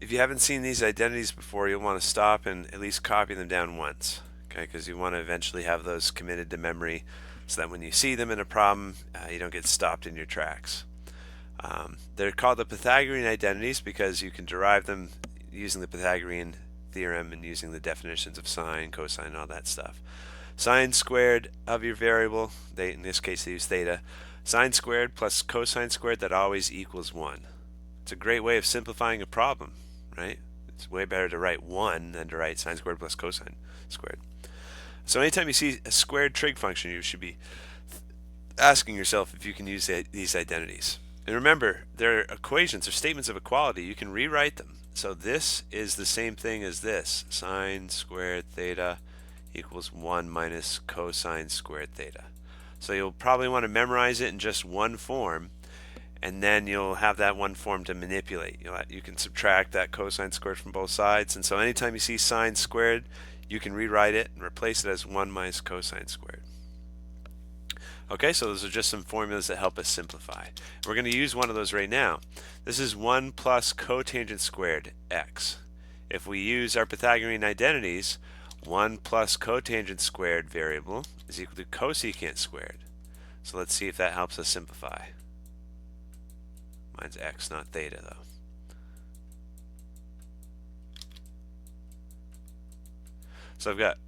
If you haven't seen these identities before, you'll want to stop and at least copy them down once, okay? Because you want to eventually have those committed to memory so that when you see them in a problem, you don't get stopped in your tracks. They're called the Pythagorean identities because you can derive them using the Pythagorean theorem and using the definitions of sine, cosine, and all that stuff. Sine squared of your variable, in this case they use theta, sine squared plus cosine squared, that always equals 1. It's a great way of simplifying a problem, right? It's way better to write 1 than to write sine squared plus cosine squared. So anytime you see a squared trig function, you should be asking yourself if you can use these identities. And remember, they're equations or statements of equality. You can rewrite them. So this is the same thing as this. Sine squared theta equals 1 minus cosine squared theta. So you'll probably want to memorize it in just one form, and then you'll have that one form to manipulate. You can subtract that cosine squared from both sides, and so anytime you see sine squared, you can rewrite it and replace it as 1 minus cosine squared. Okay, so those are just some formulas that help us simplify. We're going to use one of those right now. This is 1 plus cotangent squared x. If we use our Pythagorean identities, 1 plus cotangent squared variable is equal to cosecant squared. So let's see if that helps us simplify. Mine's x, not theta, though. So I've got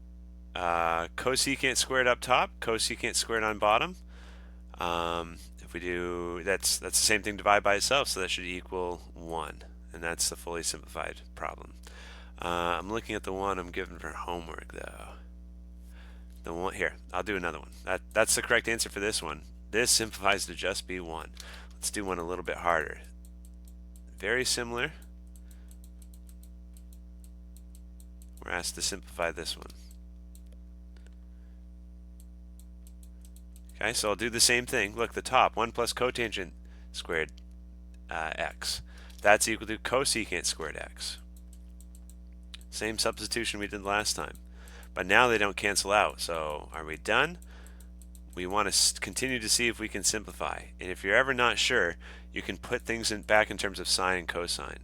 cosecant squared up top, cosecant squared on bottom. If we do, that's the same thing, divide by itself, so that should equal 1. And that's the fully simplified problem. I'm looking at the one I'm given for homework, though. The one here, I'll do another one. That's the correct answer for this one. This simplifies to just be 1. Let's do one a little bit harder. Very similar. We're asked to simplify this one. Okay, so I'll do the same thing. Look, the top, 1 plus cotangent squared x. That's equal to cosecant squared x. Same substitution we did last time. But now they don't cancel out. So are we done? We want to continue to see if we can simplify. And if you're ever not sure, you can put things back in terms of sine and cosine.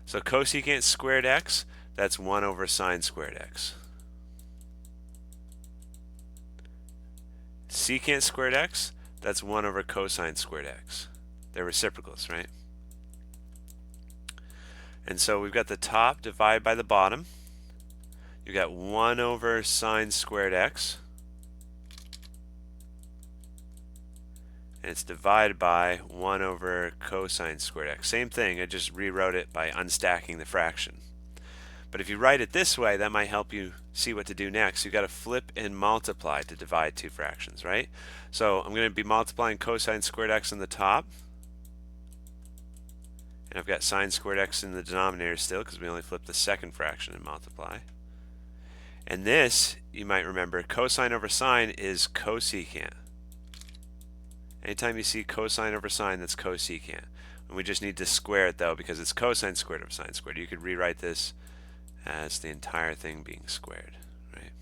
So cosecant squared x, that's 1 over sine squared x. Secant squared x, that's 1 over cosine squared x. They're reciprocals, right? And so we've got the top divided by the bottom. You've got 1 over sine squared x. And it's divided by 1 over cosine squared x. Same thing, I just rewrote it by unstacking the fraction. But if you write it this way, that might help you see what to do next. You've got to flip and multiply to divide two fractions, right? So I'm going to be multiplying cosine squared x on the top. And I've got sine squared x in the denominator still because we only flipped the second fraction and multiply. And this, you might remember, cosine over sine is cosecant. Anytime you see cosine over sine, that's cosecant. And we just need to square it, though, because it's cosine squared over sine squared. You could rewrite this as the entire thing being squared, right?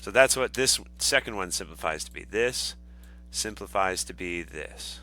So that's what this second one simplifies to be. This simplifies to be this.